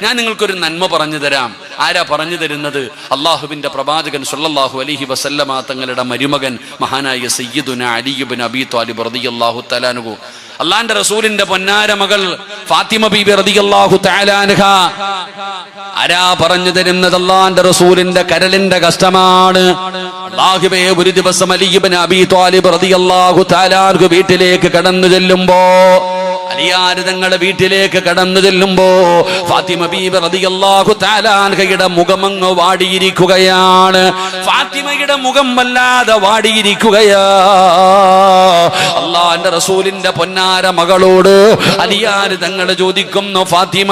ഞാൻ നിങ്ങൾക്കൊരു നന്മ പറഞ്ഞു തരാം. ആരാ പറഞ്ഞു തരുന്നത്? അള്ളാഹുവിന്റെ പ്രവാചകൻ സല്ലല്ലാഹു അലൈഹി വസല്ലമ തങ്ങളുടെ മരുമകൻ മഹാനായ സയ്യിദുനാ അലി ഇബ്നു അബീ ത്വാലിബ് റളിയല്ലാഹു തആല അൻഹു. അള്ളാന്റെ റസൂലിന്റെ പൊന്നാര മകൾ ഫാത്തിമ ബീബി റളിയല്ലാഹു തആല അൻഹ. ആരാ പറഞ്ഞു തരുന്നത്? അള്ളാന്റെ റസൂലിന്റെ കരളിന്റെ കഷ്ടമാണ്. അല്ലാഹുവേ, ഒരു ദിവസം അലി ഇബ്നു അബീ ത്വാലിബ് റളിയല്ലാഹു തആല അൻഹു വീട്ടിലേക്ക് കടന്നു ചെല്ലുമ്പോ, അലിയാർ തങ്ങളുടെ വീട്ടിലേക്ക് കടന്നു ചെല്ലുമ്പോ ഫാത്തിമ ബീബി റളിയല്ലാഹു തആല അൻഹയുടെ മുഖമങ്ങ് വാടിയിരിക്കുകയാണ്. ഫാത്തിമയുടെ മുഖം വല്ലാതെ വാടിയിരിക്കുകയാ. അല്ലാഹുവിന്റെ റസൂലിന്റെ പൊന്നാര മകളോട് അലിയാർ തങ്ങൾ ചോദിക്കുന്നു, ഫാത്തിമ,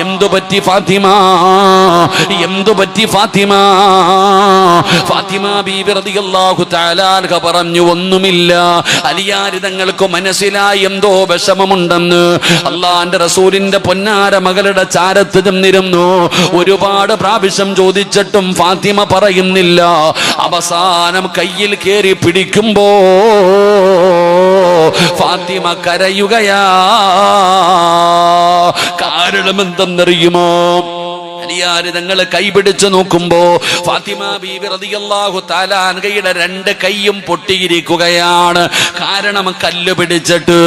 എന്തു പറ്റി ഫാത്തിമ? എന്തു പറ്റി ഫാത്തിമ? ഫാത്തിമ ബീബി റളിയല്ലാഹു തആല അൻഹ പറഞ്ഞു, ഒന്നുമില്ല. അലിയാർ തങ്ങൾക്ക് മനസ്സിലായി എന്തോ വിഷമമുണ്ടെന്ന്. അള്ളാന്റെ റസൂലിന്റെ പൊന്നാര മകളുടെ ചാരത്ത് ചെന്നിരുന്നു. ഒരുപാട് പ്രാവശ്യം ചോദിച്ചിട്ടും ഫാത്തിമ പറയുന്നില്ല. അവസാനം കയ്യിൽ കേറി പിടിക്കുമ്പോ ഫാത്തിമ കരയുകയാ. കാരണം എന്തെന്നറിയുമോ? അലിയാര് തങ്ങൾ കൈപിടിച്ചു നോക്കുമ്പോ ഫാത്തിമ ബീബി റളിയല്ലാഹു തആല അൻഹയുടെ രണ്ട് കൈയും പൊട്ടിയിരിക്കുകയാണ്. കാരണം കല്ല് പിടിച്ചിട്ട്,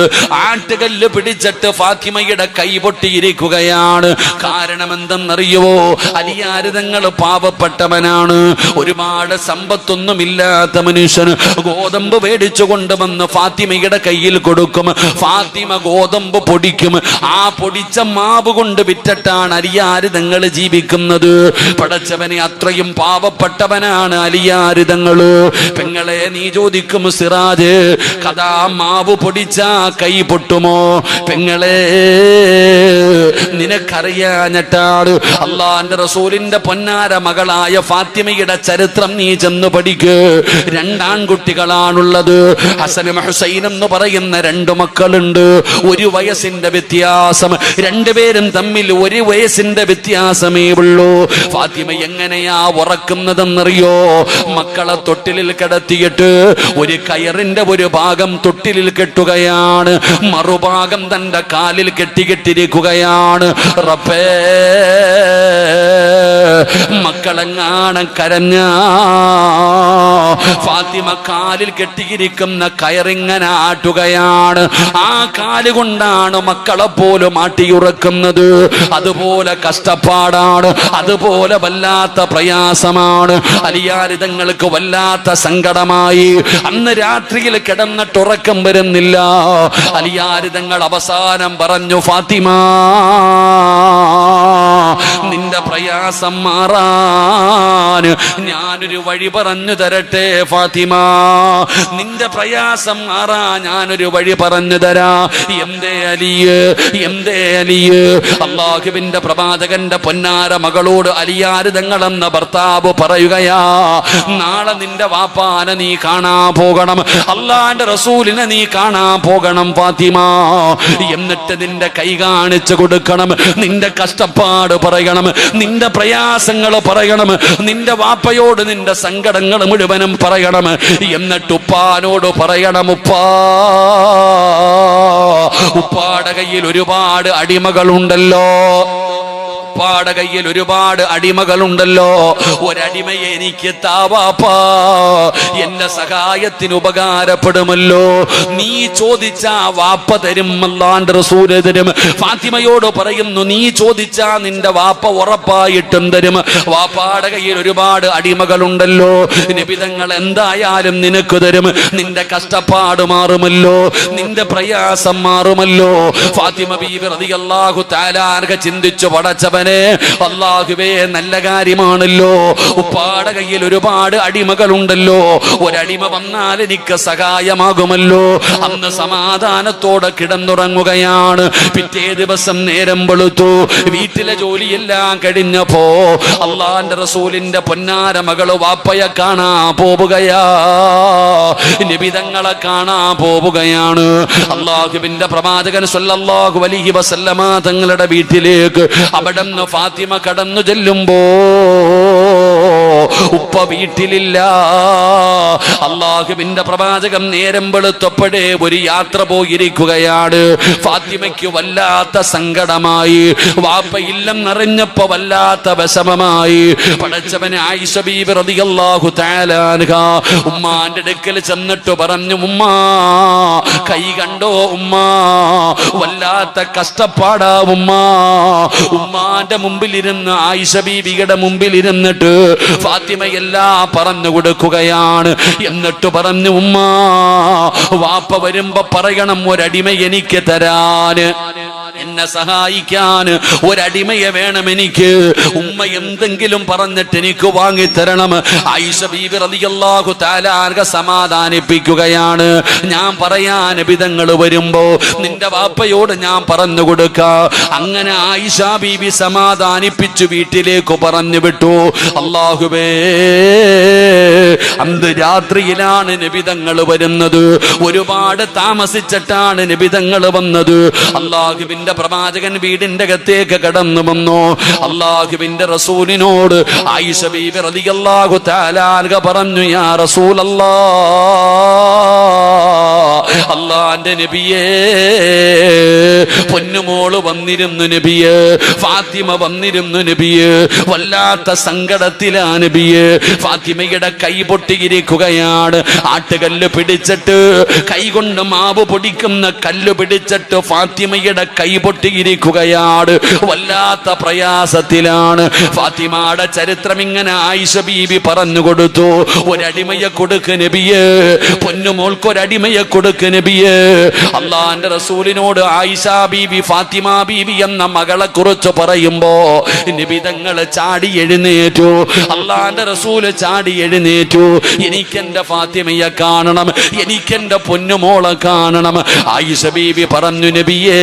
ആട്ടുകല്ല് പിടിച്ചിട്ട് ഫാത്തിമയുടെ കൈ പൊട്ടിയിരിക്കുകയാണ്. കാരണം എന്തെന്നറിയുവോ? അലിയാര് തങ്ങൾ പാവപ്പെട്ടവനാണ്, ഒരുപാട് സമ്പത്തൊന്നുമില്ലാത്ത മനുഷ്യന്. ഗോതമ്പ് മേടിച്ചു കൊണ്ടുവന്ന് ഫാത്തിമയുടെ കയ്യിൽ കൊടുക്കും. ഫാത്തിമ ഗോതമ്പ് പൊടിക്കും. ആ പൊടിച്ച മാവ് കൊണ്ട് വിറ്റിട്ടാണ് അലിയാര് തങ്ങൾ ജീവിക്കുന്നത്. പടച്ചവനെ, അത്രയും പാവപ്പെട്ടവനാണ് അലിയാര് തങ്ങള്. പെങ്ങളെ, നീ ചോദിക്കും, സിറാജ്, കഥാ മാവ് പൊടിച്ച കൈ പൊട്ടുമോ? പെങ്ങളെ, നിനക്കറിയാഞ്ഞിട്ടാണ്. അള്ളാന്റെ റസൂലിന്റെ പൊന്നാര മകളായ ഫാത്തിമയുടെ ചരിത്രം നീ ചെന്ന് പഠിക്ക്. രണ്ടാൺകുട്ടികളാണുള്ളത്. ഹസനും ഹുസൈനും എന്ന് പറയുന്ന രണ്ടു മക്കളുണ്ട്. 1 വയസ്സിന്റെ വ്യത്യാസം. രണ്ടുപേരും തമ്മിൽ 1 വയസ്സിന്റെ വ്യത്യാസമേ ഉള്ളൂ. ഫാത്തിമ എങ്ങനെയാ ഉറക്കുന്നതെന്നറിയോ? മക്കളെ തൊട്ടിലിൽ കിടത്തിയിട്ട് ഒരു കയറിന്റെ ഒരു ഭാഗം തൊട്ടിലിൽ കെട്ടുകയാണ്, മറുഭാഗം തന്റെ കാലിൽ കെട്ടിയിരിക്കുകയാണ്. റബ്ബേ, മക്കളെങ്ങാണം കരഞ്ഞ ഫാത്തിമ കാലിൽ കെട്ടിയിരിക്കുന്ന കയറിങ്ങനെ ആട്ടുകയാണ്. ആ കാല് കൊണ്ടാണ് മക്കളെ പോലും ആട്ടിയുറക്കുന്നത്. അതുപോലെ കഷ്ടപ്പാടാണ്, അതുപോലെ വല്ലാത്ത പ്രയാസമാണ്. അലിയാർ തങ്ങൾക്ക് വല്ലാത്ത സങ്കടമായി. അന്ന് രാത്രിയിൽ കിടന്നിട്ടുറക്കം വരുന്നില്ല. അലിയാർ തങ്ങൾ അവസാനം പറഞ്ഞു, ഫാത്തിമ, നിന്റെ പ്രയാസം മാറാൻ ഞാനൊരു വഴി പറഞ്ഞു തരട്ടെ. ഫാത്തിമ, നിന്റെ പ്രയാസം മാറാൻ ഞാനൊരു വഴി പറഞ്ഞു തരാ. എന്തേ അലിയ്, എന്തേ അലിയ്? അല്ലാഹുവിന്റെ പ്രവാചകന്റെ പൊന്നാര മകളോട് അലിയാര് തങ്ങളെന്ന ഭർത്താവ് പറയുകയാ, നാളെ നിന്റെ വാപ്പാനെ നീ കാണാൻ പോകണം, അള്ളാന്റെ റസൂലിനെ നീ കാണാൻ പോകണം ഫാത്തിമ. എന്നിട്ട് നിന്റെ കൈ കാണിച്ചു കൊടുക്കണം, നിന്റെ കഷ്ടപ്പാട് പറയണം, നിന്റെ പ്രയാസങ്ങൾ പറയണം, നിന്റെ വാപ്പയോട് നിന്റെ സങ്കടങ്ങൾ മുഴുവനും പറയണം. എന്നിട്ട് ഉപ്പാനോട് പറയണം, ഉപ്പാടെ കയ്യിൽ ഒരുപാട് അടിമകളുണ്ടല്ലോ, ഉപ്പാടെ കയ്യിൽ ഒരുപാട് അടിമകളുണ്ടല്ലോ, ഒരടിമയെ എനിക്ക് താവാപ്പാ, എന്റെ സഹായത്തിന് ഉപകാരപ്പെടുമല്ലോ. നീ ചോദിച്ചാ വാപ്പ തരും, അല്ലാഹുവിന്റെ റസൂൽ തരും. ഫാത്തിമയോട് പറയുന്നു, നീ ചോദിച്ചാ നിന്റെ വാപ്പ ഉറപ്പായിട്ടും തരും. വാപ്പാടെ കയ്യിൽ ഒരുപാട് അടിമകളുണ്ടല്ലോ, നബി തങ്ങൾ എന്തായാലും നിനക്ക് തരും. നിന്റെ കഷ്ടപ്പാട് മാറുമല്ലോ, നിന്റെ പ്രയാസം മാറുമല്ലോ. ഫാത്തിമ ബീബി റളിയല്ലാഹു തആല അൻഹ ചിന്തിച്ചു, പടച്ചവനെ, അല്ലാഹുവേ, നല്ല കാര്യമാണല്ലോ, ഉപ്പാടെ കയ്യിൽ ഒരുപാട് അടിമകളുണ്ടല്ലോ, ഒരടിമ വന്നാൽ എനിക്ക് സഹായമാകുമല്ലോ. അന്ന് സമാധാനത്തോടെ കിടന്നുറങ്ങുകയാണ്. പിറ്റേ ദിവസം നേരം വെളുത്തു. വീട്ടിലെ ജോലിയെല്ലാം കഴിഞ്ഞപ്പോ അള്ളാന്റെ റസൂലിന്റെ പൊന്നാര മകള് വാപ്പയെ കാണാൻ പോവുകയാ, നിബിതങ്ങളെ കാണാൻ പോവുകയാണ്. അള്ളാഹുവിന്റെ പ്രവാചകൻ സല്ലല്ലാഹു അലൈഹി വസല്ലമ തങ്ങളുടെ വീട്ടിലേക്ക് അവിടെ ഫാത്തിമ കടന്നു ചെല്ലുമ്പോ ഉപ്പ വീട്ടിലില്ല. അള്ളാഹുവിന്റെ പ്രവാചകൻ നേരം വെളുത്തപ്പോഴേ ഒരു യാത്ര പോയിരിക്കുകയാണ്. ഫാത്തിമയ്ക്ക് വല്ലാത്ത സങ്കടമായി, വാപ്പയില്ലെന്നറിഞ്ഞപ്പോ വല്ലാത്ത വിഷമമായി. പടച്ചവനെ ആയിഷ ബീബി റളിയല്ലാഹു തആല അൻഹ ഉമ്മാന്റെ അടുക്കൽ ചെന്നിട്ട് പറഞ്ഞു, ഉമ്മാ കൈ കണ്ടോ ഉമ്മാ, വല്ലാത്ത കഷ്ടപ്പാടാ ഉമ്മാ. ഉമ്മാന്റെ മുമ്പിലിരുന്ന്, ആയിഷ ബീബിയുടെ മുമ്പിലിരുന്നിട്ട് ഫാത്തിമ എല്ലാം പറഞ്ഞു കൊടുക്കുകയാണ്. എന്നിട്ട് പറഞ്ഞു, ഉമ്മാ വാപ്പ വരുമ്പോ പറയണം ഒരടിമ എനിക്ക് തരാന്, എന്നെ സഹായിക്കാൻ ഒരടിമയെ വേണം എനിക്ക്. ഉമ്മ എന്തെങ്കിലും പറഞ്ഞിട്ട് എനിക്ക് വാങ്ങിത്തരണം. ആയിഷ ബീബി റളിയല്ലാഹു തആല അൻഹ സമാധാനിപ്പിക്കുകയാണ്. ഞാൻ പറയാൻ നബിതങ്ങൾ വരുമ്പോ നിന്റെ വാപ്പയോട് ഞാൻ പറഞ്ഞു കൊടുക്കാം. അങ്ങനെ ആയിഷ ബീബി സമാധാനിപ്പിച്ചു വീട്ടിലേക്ക് പറഞ്ഞു വിട്ടു. അല്ലാഹുവേ, അന്ന് രാത്രിയിലാണ് നബിതങ്ങൾ വരുന്നത്. ഒരുപാട് താമസിച്ചിട്ടാണ് നബിതങ്ങൾ വന്നത്. അല്ലാഹുവിന്റെ പ്രവാചകൻ വീടിന്റെ അകത്തേക്ക് കടന്നു വന്നു. അല്ലാഹുവിന്റെ റസൂലിനോട് ആയിഷ ബീബി റളിയല്ലാഹു തആല അൻഹ പറഞ്ഞു, യാ റസൂലല്ലാഹ്, അല്ലാഹുവിന്റെ നബിയേ, പൊന്നുമോള് വന്നിരുന്നു നബിയേ, ഫാത്തിമ വന്നിരുന്നു നബിയേ, വല്ലാത്ത സങ്കടത്തിലാ നബിയേ. ഫാത്തിമയുടെ കൈ പൊട്ടിയിരിക്കുകയാണ്. ആട്ടുകല്ല് പിടിച്ചിട്ട്, കൈകൊണ്ട് മാവ് പൊടിക്കുന്ന കല്ല് പിടിച്ചിട്ട് ഫാത്തിമയുടെ കൈ പൊട്ടിയിരിക്കുകയാണ്. വല്ലാത്ത പ്രയാസത്തിലാണ്. ഫാത്തിമയുടെ ചരിത്രം ഇങ്ങനെ ആയിഷ ബീബി പറഞ്ഞു കൊടുത്തു. ഒരടിമയെ കൊടുക്ക് നബിയേ, പൊന്നുമോൾക്ക് ഒരടിമയെ കൊടുക്ക് നബിയേ. അള്ളാന്റെ റസൂലിനോട് ആയിഷ ബീബി ഫാത്തിമ ബീബി എന്ന മകളെ കുറിച്ച് പറയുമ്പോ നിബിതങ്ങള് ചാടി എഴുന്നേറ്റു. അള്ളാന്റെ റസൂല് ചാടി എഴുന്നേറ്റു. എനിക്കെന്റെ ഫാത്തിമയെ കാണണം, എനിക്കെന്റെ പൊന്നുമോളെ കാണണം. ആയിഷ ബീബി പറഞ്ഞു, നബിയേ,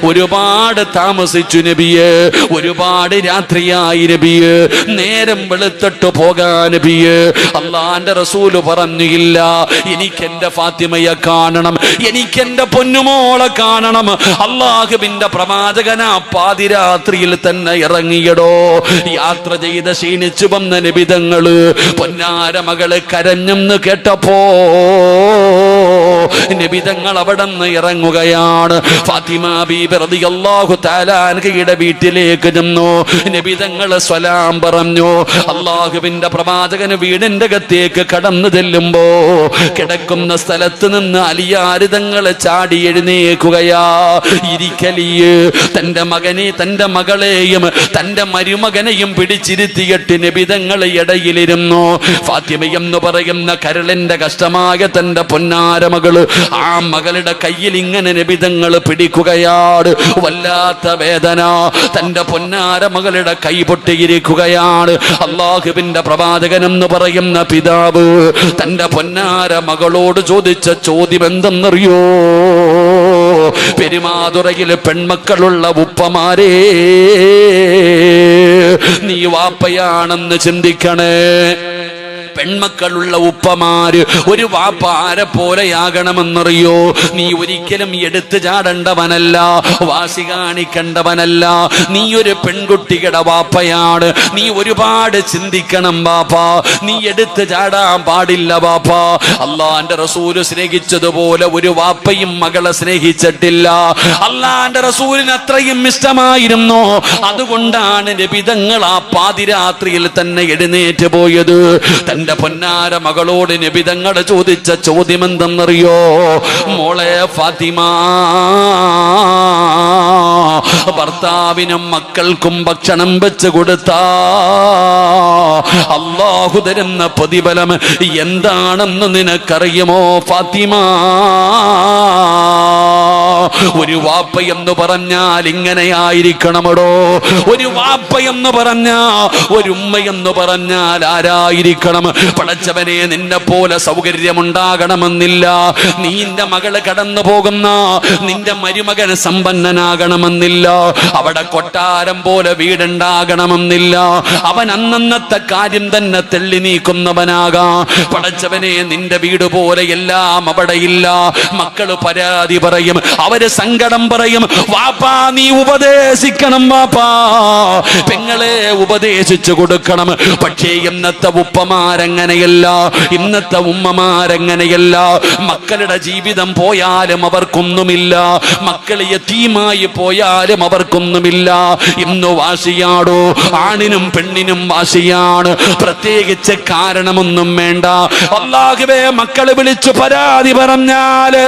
ഒരുപാട് താമസിച്ചു നബിയേ, ഒരുപാട് രാത്രിയായി നബിയേ, നേരം വെളുത്തിട്ട് പോകാൻ നബിയേ. അള്ളാന്റെ റസൂല് പറഞ്ഞില്ല, എനിക്കെന്റെ ഫാത്തിമയെ കാണണം, എനിക്കെന്റെ പൊന്നുമോളെ കാണണം. അള്ളാഹുവിന്റെ പ്രവാചകനാ പാതിരാത്രിയിൽ തന്നെ ഇറങ്ങിയടോ. യാത്ര ചെയ്ത് ക്ഷീണിച്ചു വന്ന നബിതങ്ങള് പൊന്നാര മകള് കരഞ്ഞെന്ന് കേട്ടപ്പോ നബിതങ്ങൾ അവിടെ നിന്ന് ഇറങ്ങുകയാണ്. ഫാത്തിമ ബീബി റളിയല്ലാഹു തആല അൻഹയുടെ വീട്ടിലേക്ക് ചെന്നു. നബിതങ്ങൾ സലാം പറഞ്ഞു. അള്ളാഹുവിന്റെ പ്രവാചകന് വീടിന്റെ അകത്തേക്ക് കടന്നു ചെല്ലുമ്പോ കിടക്കുന്ന സ്ഥലത്ത് നിന്ന് അലിയാരിതങ്ങൾ ചാടി എഴുന്നേക്കുകയാ. ഇരിക്കലിയ് തന്റെ മകനെ, തന്റെ മകളെയും തന്റെ മരുമകനെയും പിടിച്ചിരുത്തിയിട്ട് നബിതങ്ങൾ ഇടയിലിരുന്നു. ഫാത്തിമ എന്ന് പറയുന്ന കരളിന്റെ കഷ്ടമായ തന്റെ പൊന്നാര മകള്, ആ മകളുടെ കയ്യിൽ ഇങ്ങനെ നബിതങ്ങൾ പിടിക്കുകയാണ്. വല്ലാത്ത വേദന. തന്റെ പൊന്നാര മകളുടെ കൈ പൊട്ടിയിരിക്കുകയാണ്. അള്ളാഹുവിന്റെ പ്രവാചകൻ എന്ന് പറയുന്ന പിതാവ് തന്റെ പൊന്നാര മകളോട് ചോദിച്ച ചോദ്യം എന്തെന്നറിയോ? പെരുമാതുറയിൽ പെൺമക്കളുള്ള ഉപ്പമാരേ, നീ വാപ്പയാണെന്ന് ചിന്തിക്കണേ. പെൺമക്കളുള്ള ഉപ്പമാര് ഒരു വാപ്പ ആരെ പോലെയാകണമെന്നറിയോ? നീ ഒരിക്കലും എടുത്തു ചാടേണ്ടവനല്ല, വാശി കാണിക്കേണ്ടവനല്ല. നീ ഒരു പെൺകുട്ടിയുടെ വാപ്പയാണ്. നീ ഒരുപാട് ചിന്തിക്കണം വാപ്പ. നീ എടുത്തു ചാടാൻ പാടില്ല വാപ്പ. അള്ളാന്റെ റസൂല് സ്നേഹിച്ചതുപോലെ ഒരു വാപ്പയും മകളെ സ്നേഹിച്ചിട്ടില്ല. അള്ളാന്റെ റസൂലിന് അത്രയും ഇഷ്ടമായിരുന്നു. അതുകൊണ്ടാണ് നബിതങ്ങൾ ആ പാതിരാത്രിയിൽ തന്നെ എഴുന്നേറ്റ് പോയത്. തന്റെ പൊന്നാര മകളോട് നബിതങ്ങൾ ചോദിച്ച ചോദ്യം എന്തെന്നറിയോ? മോളെ ഫാത്തിമ, ഭർത്താവിനും മക്കൾക്കും ഭക്ഷണം വെച്ച് കൊടുത്താ അല്ലാഹു തരുന്ന പ്രതിഫലം എന്താണെന്ന് നിനക്കറിയുമോ ഫാത്തിമ? ഒരു വാപ്പ എന്ന് പറഞ്ഞാൽ ഇങ്ങനെയായിരിക്കണമടോ. ഒരു വാപ്പ എന്ന് പറഞ്ഞാ, ഒരു ഉമ്മ എന്ന് പറഞ്ഞാൽ ആരായിരിക്കണം? പടച്ചവനെ, നിന്നെ പോലെ സൗകര്യമുണ്ടാകണമെന്നില്ല. നിന്റെ മകള് കടന്നു പോകുന്ന നിന്റെ മരുമകൻ സമ്പന്നനാകണമെന്നില്ല. അവിടെ കൊട്ടാരം പോലെ വീടുണ്ടാകണമെന്നില്ല. അവൻ അന്നന്നത്തെ കാര്യം തന്നെ തെള്ളി നീക്കുന്നവനാകാം. പടച്ചവനെ, നിന്റെ വീട് പോലെ എല്ലാം അവിടെ ഇല്ല. മക്കള് പരാതി പറയും, അവര് സങ്കടം പറയും, വാപ്പാ നീ ഉപദേശിക്കണം, വാപ്പാ പെങ്ങളെ ഉപദേശിച്ചു കൊടുക്കണം. പക്ഷേ ഇന്നത്തെ ഉപ്പമാരങ്ങനെയല്ല, ഇന്നത്തെ ഉമ്മമാരങ്ങനെയല്ല. മക്കളുടെ ജീവിതം പോയാലും അവർക്കൊന്നുമില്ല, മക്കൾ യതീമായി പോയാലും അവർക്കൊന്നുമില്ല. ഇന്ന് വാശിയാടോ, ആണിനും പെണ്ണിനും വാശിയാണ്. പ്രത്യേകിച്ച് കാരണമൊന്നും വേണ്ട. അല്ലാഹുവേ മക്കള് വിളിച്ചു പരാതി പറഞ്ഞാല്,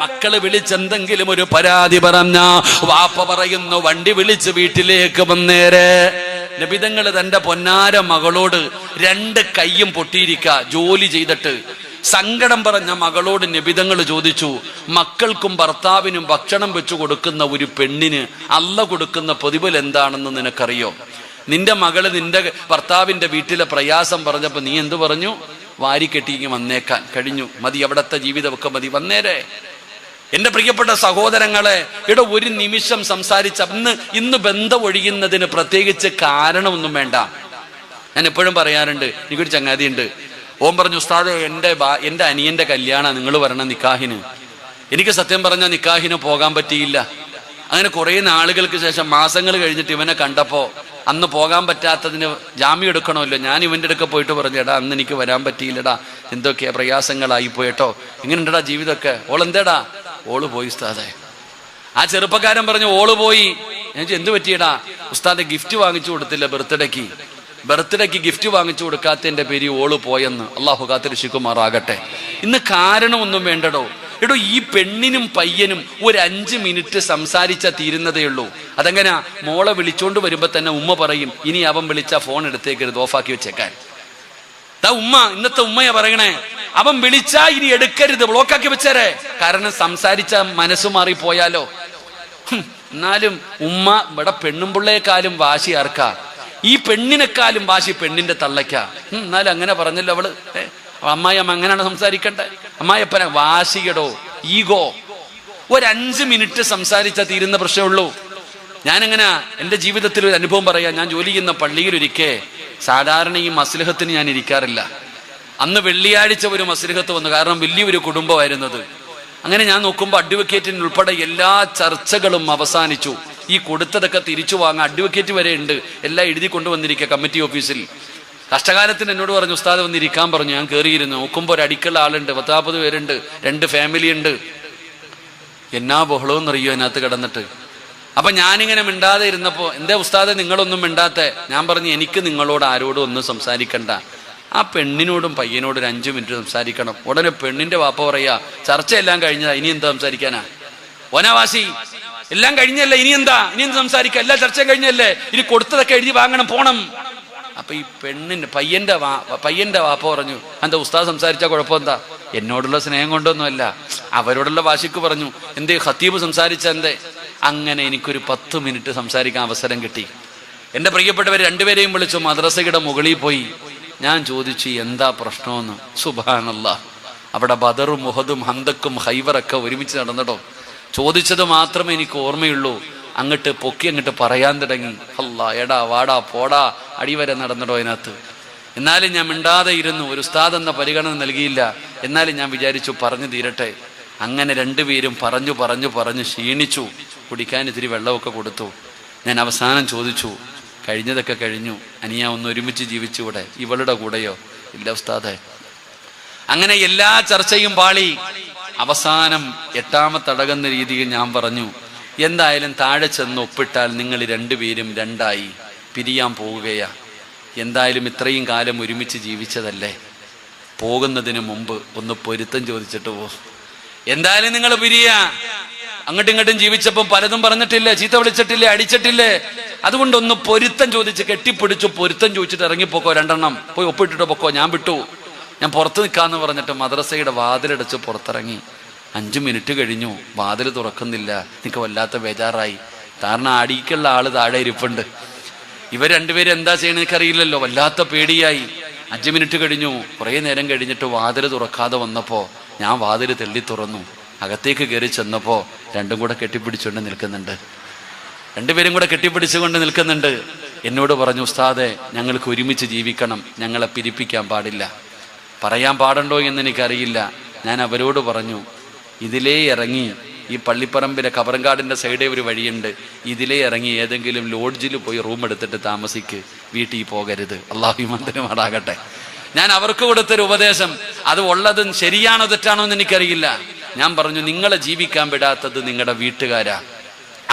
മക്കള് വിളിച്ചെന്തെങ്കിലും ഒരു പരാതി പറഞ്ഞ വാപ്പ പറയുന്നു വണ്ടി വിളിച്ച് വീട്ടിലേക്ക് വന്നേരെ. നബിതങ്ങൾ തന്റെ പൊന്നാര മകളോട് രണ്ട് കൈയും പൊട്ടിയിരിക്ക ജോലി ചെയ്തിട്ട് സങ്കടം പറഞ്ഞ മകളോട് നബിതങ്ങൾ ചോദിച്ചു, മക്കൾക്കും ഭർത്താവിനും ഭക്ഷണം വെച്ചു കൊടുക്കുന്ന ഒരു പെണ്ണിന് അല്ല കൊടുക്കുന്ന പ്രതിഫലം എന്താണെന്ന് നിനക്കറിയോ? നിന്റെ മകള് നിന്റെ ഭർത്താവിന്റെ വീട്ടിലെ പ്രയാസം പറഞ്ഞപ്പോ നീ എന്തു പറഞ്ഞു? വാരിക്കെട്ടിങ്ങി വന്നേക്കാൻ. കഴിഞ്ഞു, മതി, അവിടത്തെ ജീവിതമൊക്കെ മതി, വന്നേരെ. എന്റെ പ്രിയപ്പെട്ട സഹോദരങ്ങളെ, ഇവിടെ ഒരു നിമിഷം സംസാരിച്ച ഇന്ന് ബന്ധം ഒഴിയുന്നതിന് പ്രത്യേകിച്ച് കാരണമൊന്നും വേണ്ട. ഞാൻ എപ്പോഴും പറയാറുണ്ട്, എനിക്കൊരു ചങ്ങാതിയുണ്ട്, ഓൻ പറഞ്ഞു, ഉസ്താദ് എന്റെ അനിയന്റെ കല്യാണം നിങ്ങൾ പറഞ്ഞ നിക്കാഹിന്. എനിക്ക് സത്യം പറഞ്ഞ നിക്കാഹിന് പോകാൻ പറ്റിയില്ല. അങ്ങനെ കുറെ നാളുകൾക്ക് ശേഷം മാസങ്ങൾ കഴിഞ്ഞിട്ട് ഇവനെ കണ്ടപ്പോ അന്ന് പോകാൻ പറ്റാത്തതിന് ജാമ്യം എടുക്കണമല്ലോ. ഞാൻ ഇവന്റെ അടുക്ക പോയിട്ട് പറഞ്ഞു, എടാ അന്ന് എനിക്ക് വരാൻ പറ്റിയില്ലടാ, എന്തൊക്കെയാ പ്രയാസങ്ങളായി പോയിട്ടോ, എങ്ങനെയുണ്ടടാ ജീവിതമൊക്കെ? ഓളെന്തേടാ? ഓള് പോയി ഉസ്താദെ. ആ ചെറുപ്പക്കാരൻ പറഞ്ഞു, ഓള് പോയി. ഞാൻ എന്ത് പറ്റിയടാ? ഉസ്താദെ ഗിഫ്റ്റ് വാങ്ങിച്ചു കൊടുത്തില്ല, ബർത്ത്ഡേക്ക് ഗിഫ്റ്റ് വാങ്ങിച്ചു കൊടുക്കാത്തതിന്റെ പേര് ഓള് പോയെന്ന്. അള്ളാഹു കാത്തിരക്ഷിക്കുമാറാകട്ടെ. ഇന്ന് കാരണമൊന്നും വേണ്ടടോ. എടോ, ഈ പെണ്ണിനും പയ്യനും ഒരു 5 മിനിറ്റ് സംസാരിച്ച തീരുന്നതേ ഉള്ളൂ. അതെങ്ങനെ? മോളെ വിളിച്ചോണ്ട് വരുമ്പോ തന്നെ ഉമ്മ പറയും, ഇനി അവൻ വിളിച്ച ഫോൺ എടുത്തേക്കരുത്, ഓഫാക്കി വെച്ചേക്കാൻ. ഉമ്മ, ഇന്നത്തെ ഉമ്മയാ പറയണേ, അവൻ വിളിച്ചാ ഇനി എടുക്കരുത്, ബ്ലോക്കാക്കി വെച്ചേരെ. കാരണം സംസാരിച്ച മനസ്സു മാറിപ്പോയാലോ. എന്നാലും ഉമ്മ ഇവിടെ പെണ്ണും പിള്ളേക്കാളും വാശി ആർക്കാ? ഈ പെണ്ണിനെക്കാളും വാശി പെണ്ണിന്റെ തള്ളയ്ക്കാ. എന്നാലും അങ്ങനെ പറഞ്ഞല്ലോ അവള്. അമ്മായിയമ്മ അങ്ങനെയാണ് സംസാരിക്കണ്ടേ? അമ്മായിയപ്പന വാശിയടോ, ഈഗോ. ഒരു 5 മിനിറ്റ് സംസാരിച്ചാൽ തീരുന്ന പ്രശ്നമുള്ളൂ. ഞാനെങ്ങനെ എൻ്റെ ജീവിതത്തിൽ ഒരു അനുഭവം പറയാം. ഞാൻ ജോലി ചെയ്യുന്ന പള്ളിയിലൊരിക്കെ, സാധാരണ ഈ മസ്ലിഹത്തിന് ഞാൻ ഇരിക്കാറില്ല. അന്ന് വെള്ളിയാഴ്ച ഒരു മസ്ലിഹത്ത് വന്നു, കാരണം വലിയൊരു കുടുംബമായിരുന്നത്. അങ്ങനെ ഞാൻ നോക്കുമ്പോൾ അഡ്വക്കേറ്റിന് ഉൾപ്പെടെ എല്ലാ ചർച്ചകളും അവസാനിച്ചു. ഈ കൊടുത്തതൊക്കെ തിരിച്ചു വാങ്ങാൻ അഡ്വക്കേറ്റ് വരെ ഉണ്ട്, എല്ലാം എഴുതി കൊണ്ടുവന്നിരിക്കുക കമ്മിറ്റി ഓഫീസിൽ. കഷ്ടകാലത്തിന് എന്നോട് പറഞ്ഞു, ഉസ്താദ് വന്നിരിക്കാൻ പറഞ്ഞു. ഞാൻ കയറിയിരുന്നു. നോക്കുമ്പോൾ ഒരു അടിക്കുള്ള ആളുണ്ട്, 40 പേരുണ്ട്, 2 ഫാമിലി ഉണ്ട്. എന്നാ ബഹളമെന്നറിയോ അതിനകത്ത് കിടന്നിട്ട്. അപ്പൊ ഞാനിങ്ങനെ മിണ്ടാതെ ഇരുന്നപ്പോ, എന്താ ഉസ്താദെ നിങ്ങളൊന്നും മിണ്ടാത്തെ? ഞാൻ പറഞ്ഞു, എനിക്ക് നിങ്ങളോട് ആരോടും ഒന്നും സംസാരിക്കണ്ട, ആ പെണ്ണിനോടും പയ്യനോടും ഒരു 5 മിനിറ്റ് സംസാരിക്കണം. ഉടനെ പെണ്ണിന്റെ വാപ്പ പറയാ, ചർച്ചയെല്ലാം കഴിഞ്ഞതാ, ഇനി എന്താ സംസാരിക്കാനാ? ഓനാവാസി, എല്ലാം കഴിഞ്ഞല്ലേ, ഇനി എന്താ സംസാരിക്കാം? എല്ലാ ചർച്ചയും കഴിഞ്ഞല്ലേ, ഇനി കൊടുത്തതൊക്കെ എഴുതി വാങ്ങണം, പോണം. അപ്പൊ ഈ പയ്യന്റെ വാപ്പ പറഞ്ഞു, എന്താ ഉസ്താദ് സംസാരിച്ചാ കുഴപ്പമെന്താ? എന്നോടുള്ള സ്നേഹം കൊണ്ടൊന്നുമല്ല, അവരോടുള്ള വാശിക്ക് പറഞ്ഞു. എന്തേ ഖത്തീബ് സംസാരിച്ച എന്തേ? അങ്ങനെ എനിക്കൊരു 10 മിനിറ്റ് സംസാരിക്കാൻ അവസരം കിട്ടി. എൻ്റെ പ്രിയപ്പെട്ടവർ 2 പേരെയും വിളിച്ചു, മദ്രസയുടെ മുകളിൽ പോയി. ഞാൻ ചോദിച്ചു, എന്താ പ്രശ്നമെന്ന്. സുബ്ഹാനല്ലാഹ്, അവിടെ ബദറും മുഹദും ഹന്തക്കും ഹൈബറൊക്കെ ഒരുമിച്ച് നടന്നിട്ടോ. ചോദിച്ചത് മാത്രമേ എനിക്ക് ഓർമ്മയുള്ളൂ. അങ്ങോട്ട് പൊക്കി അങ്ങോട്ട് പറയാൻ തുടങ്ങി. അല്ലാ, എടാ വാടാ പോടാ അടിവരെ നടന്നിടോ അതിനകത്ത്. എന്നാലും ഞാൻ മിണ്ടാതെ ഇരുന്നു. ഒരു ഉസ്താദ് എന്ന പരിഗണന നൽകിയില്ല. എന്നാലും ഞാൻ വിചാരിച്ചു പറഞ്ഞു തീരട്ടെ. അങ്ങനെ 2 പേരും പറഞ്ഞു ക്ഷീണിച്ചു. കുടിക്കാൻ ഇത്തിരി വെള്ളമൊക്കെ കൊടുത്തു. ഞാൻ അവസാനം ചോദിച്ചു, കഴിഞ്ഞതൊക്കെ കഴിഞ്ഞു, അനിയ ഒന്ന് ഒരുമിച്ച് ജീവിച്ചുകൂടെ? ഇവളുടെ കൂടെയോ? ഇല്ല ഉസ്താദെ. അങ്ങനെ എല്ലാ ചർച്ചയും പാളി. അവസാനം 8ാമത്തെ അടകുന്ന രീതിയിൽ ഞാൻ പറഞ്ഞു, എന്തായാലും താഴെ ചെന്ന് ഒപ്പിട്ടാൽ നിങ്ങൾ 2 പേരും 2ആയി പിരിയാൻ പോവുകയാ. എന്തായാലും ഇത്രയും കാലം ഒരുമിച്ച് ജീവിച്ചതല്ലേ, പോകുന്നതിന് മുമ്പ് ഒന്ന് പൊരുത്തം ചോദിച്ചിട്ട് പോ. എന്തായാലും നിങ്ങൾ പിരിയാ. അങ്ങോട്ടും ഇങ്ങോട്ടും ജീവിച്ചപ്പം പലതും പറഞ്ഞിട്ടില്ലേ, ചീത്ത വിളിച്ചിട്ടില്ലേ, അടിച്ചിട്ടില്ലേ? അതുകൊണ്ട് ഒന്ന് പൊരുത്തം ചോദിച്ച് കെട്ടിപ്പിടിച്ചു പൊരുത്തം ചോദിച്ചിട്ട് ഇറങ്ങിപ്പോക്കോ, 2 എണ്ണം പോയി ഒപ്പിട്ടിട്ട് പൊക്കോ, ഞാൻ വിട്ടു, ഞാൻ പുറത്ത് നിൽക്കാന്ന് പറഞ്ഞിട്ട് മദ്രസയുടെ വാതിലടച്ച് പുറത്തിറങ്ങി. 5 മിനിറ്റ് കഴിഞ്ഞു, വാതിൽ തുറക്കുന്നില്ല. എനിക്ക് വല്ലാത്ത ബേജാറായി. കാരണം അടിക്കുള്ള ആള് താഴെ ഇരിപ്പുണ്ട്. ഇവർ 2 പേരും എന്താ ചെയ്യണമെന്ന് എനിക്കറിയില്ലല്ലോ. വല്ലാത്ത പേടിയായി. 5 മിനിറ്റ് കഴിഞ്ഞു. കുറേ നേരം കഴിഞ്ഞിട്ട് വാതിൽ തുറക്കാതെ വന്നപ്പോ ഞാൻ വാതിൽ തെള്ളി തുറന്നു. അകത്തേക്ക് കയറി ചെന്നപ്പോ 2ഉം കൂടെ കെട്ടിപ്പിടിച്ചുകൊണ്ട് നിൽക്കുന്നുണ്ട്. 2 പേരും കൂടെ കെട്ടിപ്പിടിച്ചുകൊണ്ട് നിൽക്കുന്നുണ്ട്. എന്നോട് പറഞ്ഞു, ഉസ്താദെ ഞങ്ങൾക്ക് ഒരുമിച്ച് ജീവിക്കണം, ഞങ്ങളെ പിരിപ്പിക്കാൻ പാടില്ല. പറയാൻ പാടുണ്ടോ എന്ന് എനിക്കറിയില്ല. ഞാൻ അവരോട് പറഞ്ഞു, ഇതിലേ ഇറങ്ങി ഈ പള്ളിപ്പറമ്പിലെ കബറങ്കാടിൻ്റെ സൈഡേ ഒരു വഴിയുണ്ട്, ഇതിലേ ഇറങ്ങി ഏതെങ്കിലും ലോഡ്ജിൽ പോയി റൂം എടുത്തിട്ട് താമസിക്ക്, വീട്ടിൽ പോകരുത്. അള്ളാഹു ഈമാൻ. ഞാൻ അവർക്ക് കൊടുത്തൊരു ഉപദേശം, അത് ഉള്ളതും ശരിയാണോ തെറ്റാണോ എന്ന് എനിക്കറിയില്ല. ഞാൻ പറഞ്ഞു, നിങ്ങളെ ജീവിക്കാൻ വിടാത്തത് നിങ്ങളുടെ വീട്ടുകാരാ,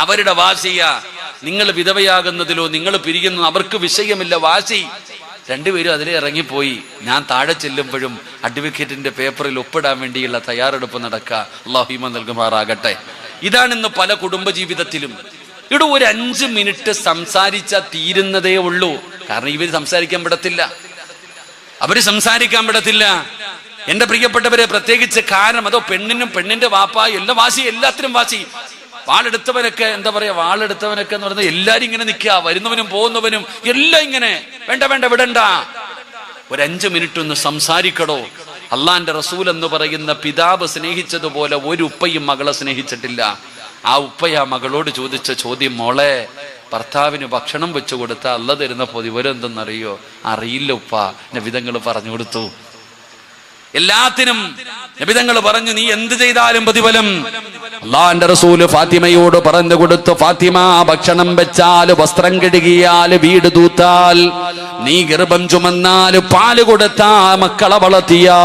അവരുടെ വാശിയാ. നിങ്ങൾ വിധവയാകുന്നതിലോ നിങ്ങൾ പിരിയുന്നതോ അവർക്ക് വിഷയമില്ല, വാശി. രണ്ടുപേരും അതിലെ ഇറങ്ങിപ്പോയി. ഞാൻ താഴെ ചെല്ലുമ്പോഴും അഡ്വക്കേറ്റിന്റെ പേപ്പറിൽ ഒപ്പിടാൻ വേണ്ടിയുള്ള തയ്യാറെടുപ്പ് നടക്കുക. അല്ലാഹു ഈമാൻ നൽകുമാറാകട്ടെ. ഇതാണിന്ന് പല കുടുംബജീവിതത്തിലും. ഇവിടെ ഒരു 5 മിനിറ്റ് സംസാരിച്ചാൽ തീരുന്നതേ ഉള്ളൂ. കാരണം ഇവര് സംസാരിക്കാൻ വിടത്തില്ല, അവര് സംസാരിക്കാൻ വിടത്തില്ല. എന്റെ പ്രിയപ്പെട്ടവരെ, പ്രത്യേകിച്ച് കാരണം അതോ പെണ്ണിനും പെണ്ണിന്റെ വാപ്പ എല്ലാ വാശി, എല്ലാത്തിനും വാശി. വാളെടുത്തവനൊക്കെ എന്താ പറയാ, വാളെടുത്തവനൊക്കെ എന്ന് പറയുന്നത് എല്ലാരും ഇങ്ങനെ നിൽക്കുക, വരുന്നവനും പോകുന്നവനും എല്ലാം ഇങ്ങനെ, വേണ്ട വേണ്ട വിടണ്ട, ഒരു 5 മിനിറ്റ് ഒന്ന് സംസാരിക്കടോ. അള്ളാന്റെ റസൂൽ എന്ന് പറയുന്ന പിതാവ് സ്നേഹിച്ചതുപോലെ ഒരു ഉപ്പയും മകളെ സ്നേഹിച്ചിട്ടില്ല. ആ ഉപ്പ ആ മകളോട് ചോദിച്ച ചോദ്യം, മോളെ, ഭർത്താവിന് ഭക്ഷണം വെച്ചു കൊടുത്ത അള്ള തരുന്ന വിവരം എന്തെന്നറിയോ? അറിയില്ല ഉപ്പ. നബിതങ്ങൾ പറഞ്ഞു കൊടുത്തു. എല്ലാത്തിനും നബിതങ്ങൾ പറഞ്ഞു, നീ എന്ത് ചെയ്താലും പ്രതിഫലം. അള്ളാന്റെ റസൂല് ഫാത്തിമയോട് പറഞ്ഞു കൊടുത്തു, ഫാത്തിമ, ഭക്ഷണം വെച്ചാൽ, വസ്ത്രം കഴുകിയാൽ, വീട് തൂത്താൽ, നീ ഗർഭം ചുമന്നാൽ, പാല് കൊടുത്താ, മക്കളെ വളർത്തിയാ,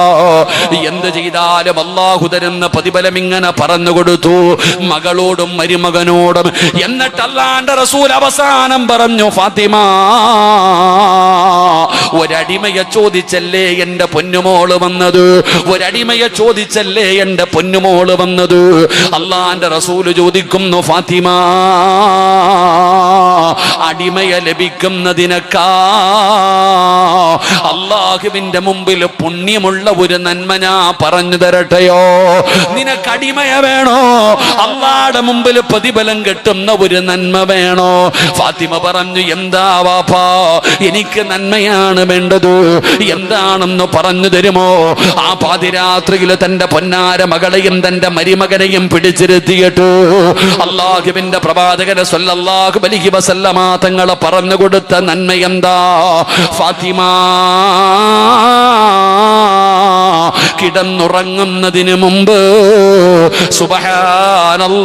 എന്ത് ചെയ്താലും അള്ളാഹു തരുന്ന പ്രതിഫലം ഇങ്ങനെ പറഞ്ഞു കൊടുത്തു മകളോടും മരുമകനോടും. എന്നിട്ട് അള്ളാന്റെ റസൂൽ അവസാനം പറഞ്ഞു, ഫാത്തിമ, ഒരടിമയെ ചോദിച്ചല്ലേ എന്റെ പൊന്നുമോള് വന്നത്, ഒരടിമയെ ചോദിച്ചല്ലേ എന്റെ പൊന്നുമോള് വന്നത്. അള്ളാന്റെ റസൂല് ചോദിക്കുന്നു, ഫാത്തിമ, അടിമയെ ലഭിക്കുന്നതിനേക്കാ അള്ളാഹുവിന്റെ മുമ്പിൽ പുണ്യമുള്ള ഒരു നന്മ ഞാൻ പറഞ്ഞു തരട്ടെയോ? നിനക്ക് അടിമയെ വേണോ? അള്ളാഹുടെ മുമ്പിൽ പ്രതിഫലം കിട്ടുന്ന ഒരു നന്മ വേണോ? ഫാത്തിമ പറഞ്ഞു, എന്താ വാപ്പാ, എനിക്ക് നന്മയാണ് വേണ്ടത്, എന്താണെന്ന് പറഞ്ഞു തരുമോ? ആ പാതിരാത്രിയിൽ തന്റെ പൊന്നാര മകളെയും തന്റെ മരുമകനെയും പിടിച്ചിരുത്തിയിട്ട് അള്ളാഹുവിന്റെ പ്രവാചകൻ സ്വല്ലല്ലാഹു അലൈഹി വസല്ലമ തങ്ങളെ പറഞ്ഞു കൊടുത്ത നന്മ എന്താ? ഫാത്തിമ, കിടന്നുറങ്ങുന്നതിന് മുമ്പ് സുബ്ഹാനല്ലാഹ്,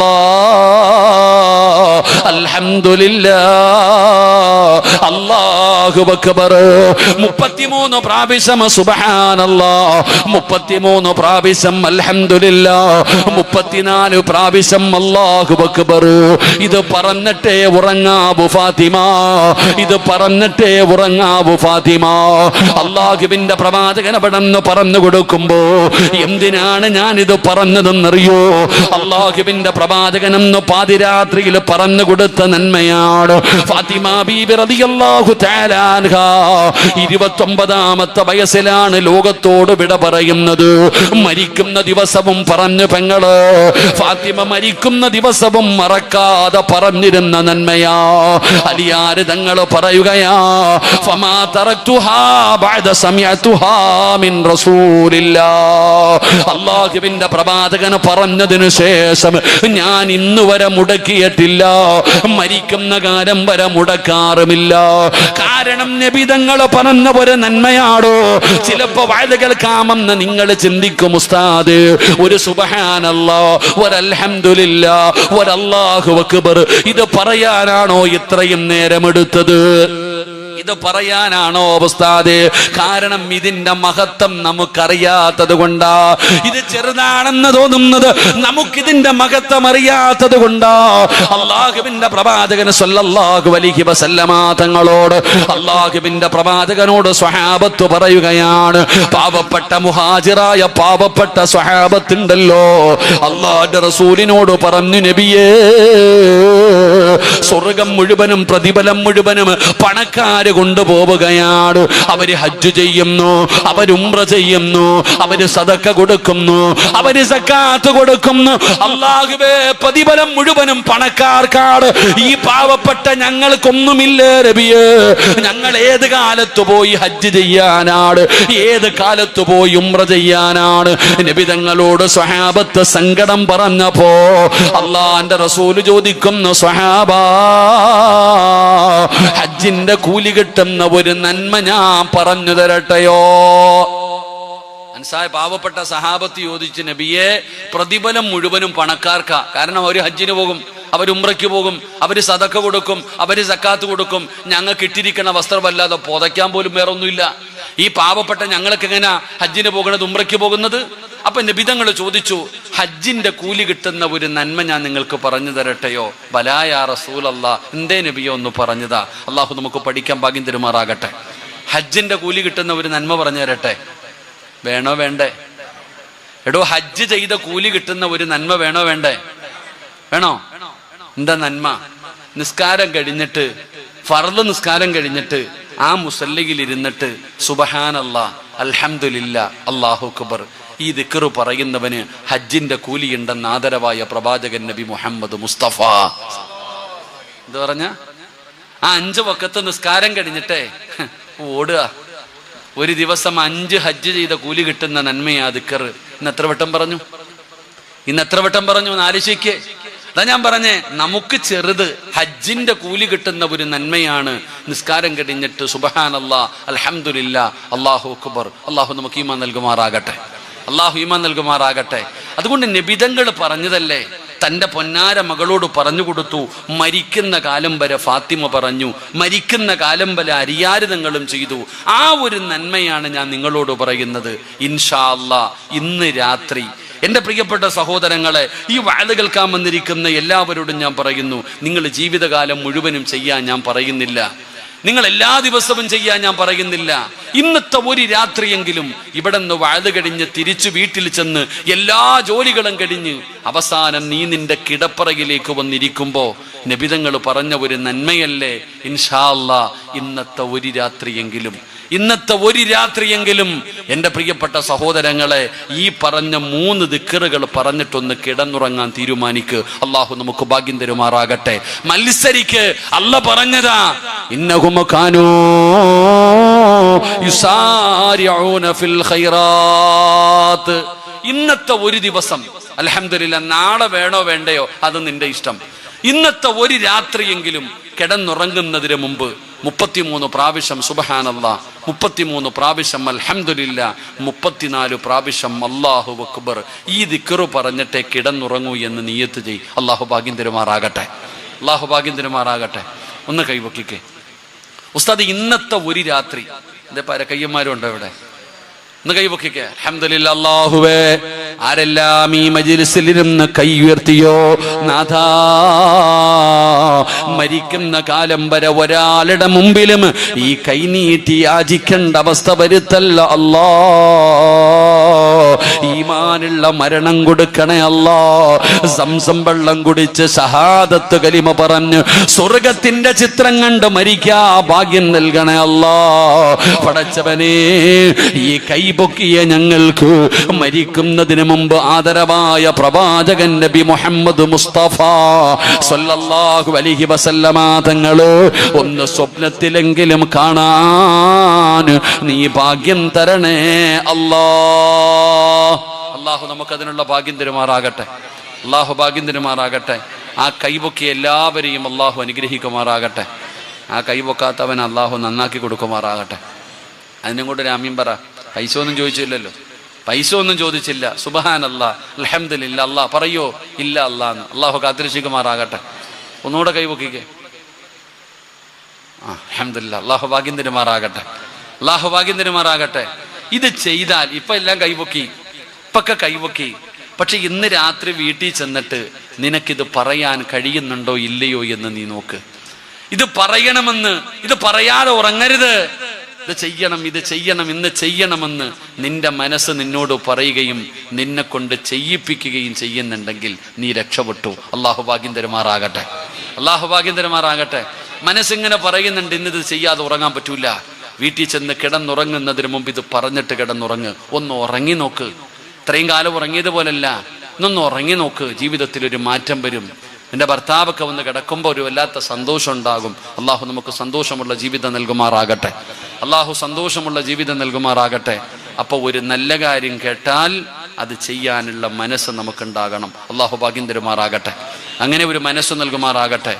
അൽഹംദുലില്ലാഹ്, അല്ലാഹു അക്ബർ 33 പ്രാവശ്യം സുബ്ഹാനല്ലാഹ്, 33 പ്രാവശ്യം അൽഹംദുലില്ലാഹ്, 34 പ്രാവശ്യം അല്ലാഹു അക്ബർ. ഇത് പറഞ്ഞിട്ടേ ഉറങ്ങാവൂ ഫാത്തിമ, ഇത് പറഞ്ഞിട്ടേ ഉറങ്ങാവൂ ഫാത്തിമ. അല്ലാഹുവിന്റെ പ്രവാചകൻ അവിടെന്ന് പറഞ്ഞു കൊടുക്കുമ്പോ എന്തിനാണ് ഞാൻ ഇത് പറഞ്ഞതെന്നറിയോ? അല്ലാഹുവിന്റെ പ്രവാചകനെന്ന് പാതിരാത്രിയിൽ പറഞ്ഞു കൊടുത്ത നന്മയാണ്. ഫാത്തിമ ബീബി റളിയല്ലാഹു തആല അൻഹാ 29ാമത്തെ വയസ്സിലാണ് ലോകത്തോട് വിട പറയുന്നത്. മരിക്കുന്ന ദിവസവും പറഞ്ഞു പെങ്ങള്, ഫാത്തിമ മരിക്കുന്ന ദിവസവും മറക്കാതെ പറഞ്ഞിരുന്ന നന്മയാ. അലിയാര് തങ്ങൾ പറയുകയാ, ഫമാ തറക്തുഹാ ബഅദ സമിഅതുഹാ മിൻ റസൂലില്ലാഹ്. അല്ലാഹുവിന്റെ പ്രവാചകൻ പറഞ്ഞതിനു ശേഷം ഞാൻ ഇന്നുവരെ മുടക്കിയിട്ടില്ല, മരിക്കുന്ന കാലം വരെ മുടക്കാറുമില്ല. കാരണം നബി തങ്ങൾ പറഞ്ഞ ഒരു നന്മയാണോ? ചിലപ്പോ വയത് കേൾക്കാമെന്ന് നിങ്ങൾ ചിന്തിക്കും, ഉസ്താദ്, ഒരു സുബ്ഹാനല്ലാഹ്, ഒരു അൽഹംദുലില്ലാഹ്, ഒരു അല്ലാഹു അക്ബർ, ഇത് പറയാനാണോ ഇത്രയും നേരം എടുത്തത്? ഇത് പറയാനാണോ ഉസ്താദേ? കാരണം ഇതിന്റെ മഹത്വം നമുക്കറിയാത്തത് കൊണ്ടാ. ഇത് ചെറുതാണെന്ന് തോന്നുന്നത് നമുക്കിതിന്റെ മഹത്വം അറിയാത്തത് കൊണ്ടാ. അല്ലാഹുവിന്റെ പ്രവാചകൻ സ്വല്ലല്ലാഹു അലൈഹി വസല്ലമ തങ്ങളോട്, അല്ലാഹുവിന്റെ പ്രവാചകനോട് സ്വഹാബത്ത് പറയുകയാണ്, പാവപ്പെട്ട മുഹാജിറായ പാവപ്പെട്ട സ്വഹാബത്തുണ്ടല്ലോ, അല്ലാഹുവിന്റെ റസൂലിനോട് പറഞ്ഞു, നബിയേ, സ്വർഗം മുഴുവനും പ്രതിഫലം മുഴുവനും പണക്കാര് കൊണ്ടുപോവുകയാണ്. അവര് ഹജ്ജ് ചെയ്യുന്നു, അവര് ഉംറ ചെയ്യുന്നു, അവര് സദക്ക കൊടുക്കുന്നു, അവര് സക്കാത്ത് കൊടുക്കുന്നു. അല്ലാഹുവേ, പ്രതിഫലം മുഴുവനും പണക്കാർക്കാണ്. ഈ പാവപ്പെട്ട ഞങ്ങൾക്കൊന്നുമില്ലേ നബിയേ? ഞങ്ങൾ ഏത് കാലത്ത് പോയി ഹജ്ജ് ചെയ്യാനാണ്? ഏത് കാലത്ത് പോയി ഉംറ ചെയ്യാനാണ്? നബി തങ്ങളോട് സ്വഹാബത്ത് സങ്കടം പറഞ്ഞപ്പോ അല്ലാഹുവിന്റെ റസൂൽ ചോദിക്കുന്നു, സ്വഹാബാ, ഹജ്ജിന്റെ കൂലി കിട്ടുന്ന ഒരു നന്മ ഞാൻ പറഞ്ഞു തരട്ടെയോ? മനസ്സായ പാവപ്പെട്ട സഹാബത്ത് ചോദിച്ച് നബിയെ, പ്രതിഫലം മുഴുവനും പണക്കാർക്കാ. കാരണം അവർ ഹജ്ജിന് പോകും, അവർ ഉംറയ്ക്ക് പോകും, അവർ സദക്ക കൊടുക്കും, അവർ സക്കാത്ത് കൊടുക്കും. ഞങ്ങൾക്ക് ഇട്ടിരിക്കുന്ന വസ്ത്രമല്ലാതെ പുതയ്ക്കാൻ പോലും വേറൊന്നുമില്ല. ഈ പാവപ്പെട്ട ഞങ്ങൾക്ക് എങ്ങനെ ഹജ്ജിന് പോകുന്നത്, ഉംറയ്ക്ക് പോകുന്നത്? അപ്പൊ നബിതങ്ങൾ ചോദിച്ചു, ഹജ്ജിന്റെ കൂലി കിട്ടുന്ന ഒരു നന്മ ഞാൻ നിങ്ങൾക്ക് പറഞ്ഞു തരട്ടെയോ? ബലാ യാ റസൂലല്ലാഹ്, എന്തേ നബിയോ ഒന്ന് പറഞ്ഞതാ. അള്ളാഹു നമുക്ക് പഠിക്കാൻ ഭാഗ്യം തരുമാറാകട്ടെ. ഹജ്ജിന്റെ കൂലി കിട്ടുന്ന ഒരു നന്മ പറഞ്ഞു തരട്ടെ? വേണോ വേണ്ടേ? എടോ, ഹജ്ജ് ചെയ്ത കൂലി കിട്ടുന്ന ഒരു നന്മ വേണോ വേണ്ടേ? വേണോ? എന്താ നന്മ? നിസ്കാരം കഴിഞ്ഞിട്ട്, ഫർള് നിസ്കാരം കഴിഞ്ഞിട്ട് ആ മുസല്ലിയിൽ ഇരുന്നിട്ട് സുബ്ഹാനല്ലാഹ്, അൽഹംദുലില്ലാ, അല്ലാഹു അക്ബർ ഈ ദിക്റ് പറയുന്നവന് ഹജ്ജിന്റെ കൂലിയുണ്ടെന്ന് ആദരവായ പ്രവാചകൻ നബി മുഹമ്മദ് മുസ്തഫ. എന്താ പറഞ്ഞ? ആ 5 വഖത്ത് നിസ്കാരം കഴിഞ്ഞിട്ടേ ഓടുക. ഒരു ദിവസം 5 ഹജ്ജ് ചെയ്ത കൂലി കിട്ടുന്ന നന്മയാ ദിക്റ്. ഇന്ന് എത്ര വട്ടം പറഞ്ഞു? ആലോചിക്കേ. അതാ ഞാൻ പറഞ്ഞേ, നമുക്ക് ചെറുത് ഹജ്ജിന്റെ കൂലി കിട്ടുന്ന ഒരു നന്മയാണ് നിസ്കാരം കഴിഞ്ഞിട്ട് സുബ്ഹാനല്ലാഹ്, അൽഹംദുലില്ലാ, അല്ലാഹു അക്ബർ. അല്ലാഹു നമുക്ക് ഈമാൻ നൽകുമാറാകട്ടെ. അതുകൊണ്ട് നബിതങ്ങൾ പറഞ്ഞതല്ലേ, തൻ്റെ പൊന്നാര മകളോട് പറഞ്ഞു കൊടുത്തു. മരിക്കുന്ന കാലം വരെ ഫാത്തിമ പറഞ്ഞു, മരിക്കുന്ന കാലം വരെ അരിയാരിതങ്ങളും ചെയ്തു. ആ ഒരു നന്മയാണ് ഞാൻ നിങ്ങളോട് പറയുന്നത്. ഇൻഷാ അല്ലാഹ് ഇന്ന് രാത്രി എൻ്റെ പ്രിയപ്പെട്ട സഹോദരങ്ങളെ, ഈ വഅദ് കേൾക്കാൻ വന്നിരിക്കുന്ന എല്ലാവരോടും ഞാൻ പറയുന്നു, നിങ്ങൾ ജീവിതകാലം മുഴുവനും ചെയ്യാൻ ഞാൻ പറയുന്നില്ല, നിങ്ങൾ എല്ലാ ദിവസവും ചെയ്യാൻ ഞാൻ പറയുന്നില്ല. ഇന്നത്തെ ഒരു രാത്രിയെങ്കിലും ഇവിടെ നിന്ന് വഅദ് കഴിഞ്ഞ് തിരിച്ചു വീട്ടിൽ ചെന്ന് എല്ലാ ജോലികളും കഴിഞ്ഞ് അവസാനം നീ നിന്റെ കിടപ്പറയിലേക്ക് വന്നിരിക്കുമ്പോൾ നബിതങ്ങൾ പറഞ്ഞ ഒരു നന്മയല്ലേ ഇൻഷാ അല്ലാഹ്. ഇന്നത്തെ ഒരു രാത്രിയെങ്കിലും എൻ്റെ പ്രിയപ്പെട്ട സഹോദരങ്ങളെ, ഈ പറഞ്ഞ 3 ദിക്റുകൾ പറഞ്ഞിട്ടൊന്ന് കിടന്നുറങ്ങാൻ തീരുമാനിക്ക്. അള്ളാഹു നമുക്ക് ഭാഗ്യം തരുമാറാകട്ടെ. മത്സരിക്ക്. അല്ല പറഞ്ഞതാ, ഇന്നഹും കാനൂ യുസാരിഊന ഫിൽ ഖൈറാത്ത്. ഇന്നത്തെ ഒരു ദിവസം അൽഹംദുലില്ലാഹ്, നാളെ വേണോ വേണ്ടയോ അത് നിന്റെ ഇഷ്ടം. ഇന്നത്തെ ഒരു രാത്രിയെങ്കിലും കിടന്നുറങ്ങുന്നതിന് മുമ്പ് 33 പ്രാവശ്യം സുബ്ഹാനല്ലാഹ്, 33 പ്രാവശ്യം അൽഹംദുലില്ലാഹ്, 34 പ്രാവശ്യം അല്ലാഹു അക്ബർ ഈ ദിക്റ് പറഞ്ഞിട്ടേ കിടന്നുറങ്ങൂ എന്ന് നിയ്യത്ത് ചെയ്. അല്ലാഹു ഭാഗ്യം തരുമാറാകട്ടെ. ഒന്ന് കൈവക്കിക്കേ. ഉസ്താദ്, ഇന്നത്തെ ഒരു രാത്രി എന്റെ പരക്കയ്യന്മാരുണ്ടോ ഇവിടെ? ഒന്ന് കൈവക്കിക്കേ. അൽഹംദുലില്ലാഹ്. അല്ലാഹുവേ, ആരെല്ലാം ഈ മജ്ലിസിൽ ഇരുന്ന് കൈ ഉയർത്തിയോ നാഥാ, മരിക്കുന്ന കാലം വരെ ഒരാളുടെ മുമ്പിലും ഈ കൈനീട്ടി യാചിക്കേണ്ട അവസ്ഥ വരുത്തല്ല അല്ലാ. ഈമാനുള്ള മരണം കൊടുക്കണേ അല്ലാ. സംസം വെള്ളം കുടിച്ച് ഷഹാദത്ത് കലിമ പറഞ്ഞ് സ്വർഗത്തിന്റെ ചിത്രം കണ്ട് മരിക്കാ ഭാഗ്യം നൽകണേ അല്ലാ. പടച്ചവനേ, ഈ കൈപൊക്കിയ ഞങ്ങൾക്ക് മരിക്കുന്നതിന് മുമ്പ് ആദരവായ പ്രവാചകൻ നബി മുഹമ്മദ് മുസ്തഫ സല്ലല്ലാഹു അലൈഹി വസല്ലമ തങ്ങള് ഒന്ന് സ്വപ്നത്തിലെങ്കിലും കാണാൻ നീ ഭാഗ്യം തരണേ അല്ലാ. അല്ലാഹു നമുക്കതിനുള്ള ഭാഗ്യം തരുമാറാകട്ടെ. ആ കൈപൊക്കിയ എല്ലാവരെയും അല്ലാഹു അനുഗ്രഹിക്കുമാറാകട്ടെ. ആ കൈപൊക്കാത്തവൻ അല്ലാഹു നന്നാക്കി കൊടുക്കുമാറാകട്ടെ. അതിനും കൂടെ രാമ്യം പറ. പൈസ ഒന്നും ചോദിച്ചില്ല. സുബ്ഹാനല്ലാഹ്, അൽഹംദുലില്ലാഹ്. അല്ലാഹ് പറയോ? ഇല്ല അല്ലാന്ന്. അല്ലാഹു കാത്തിരക്ഷിക്കുമാറാകട്ടെ. ഒന്നുകൂടെ കൈപൊക്കിക്കേ. അൽഹംദുലില്ലാഹ്. അല്ലാഹു ഭാഗ്യം തരുമാറാകട്ടെ. ഇത് ചെയ്താൽ ഇപ്പൊ എല്ലാം ഇപ്പൊക്കെ കൈപൊക്കി. പക്ഷെ ഇന്ന് രാത്രി വീട്ടിൽ ചെന്നിട്ട് നിനക്കിത് പറയാൻ കഴിയുന്നുണ്ടോ ഇല്ലയോ എന്ന് നീ നോക്ക്. ഇത് പറയണമെന്ന്, ഇത് പറയാതെ ഉറങ്ങരുത്. ഇത് ചെയ്യണം, ഇന്ന് ചെയ്യണമെന്ന് നിന്റെ മനസ്സ് നിന്നോട് പറയുകയും നിന്നെ കൊണ്ട് ചെയ്യിപ്പിക്കുകയും ചെയ്യുന്നുണ്ടെങ്കിൽ നീ രക്ഷപ്പെട്ടു. അല്ലാഹു ഭാഗ്യം തരുമാറാകട്ടെ. മനസ്സിങ്ങനെ പറയുന്നുണ്ട്, ഇന്നിത് ചെയ്യാതെ ഉറങ്ങാൻ പറ്റൂല. വീട്ടിൽ ചെന്ന് കിടന്നുറങ്ങുന്നതിന് മുമ്പ് ഇത് പറഞ്ഞിട്ട് കിടന്നുറങ്ങ്. ഒന്ന് ഉറങ്ങി നോക്ക്. ഇത്രയും കാലം ഉറങ്ങിയതുപോലല്ല, ഇന്നൊന്ന് ഉറങ്ങി നോക്ക്. ജീവിതത്തിൽ ഒരു മാറ്റം വരും. എൻ്റെ ഭർത്താവൊക്കെ വന്ന് കിടക്കുമ്പോൾ ഒരു വല്ലാത്ത സന്തോഷം ഉണ്ടാകും. അള്ളാഹു നമുക്ക് സന്തോഷമുള്ള ജീവിതം നൽകുമാറാകട്ടെ. അപ്പോൾ ഒരു നല്ല കാര്യം കേട്ടാൽ അത് ചെയ്യാനുള്ള മനസ്സ് നമുക്കുണ്ടാകണം. അള്ളാഹു ഭാഗ്യം തരുമാറാകട്ടെ. അങ്ങനെ ഒരു മനസ്സ് നൽകുമാറാകട്ടെ.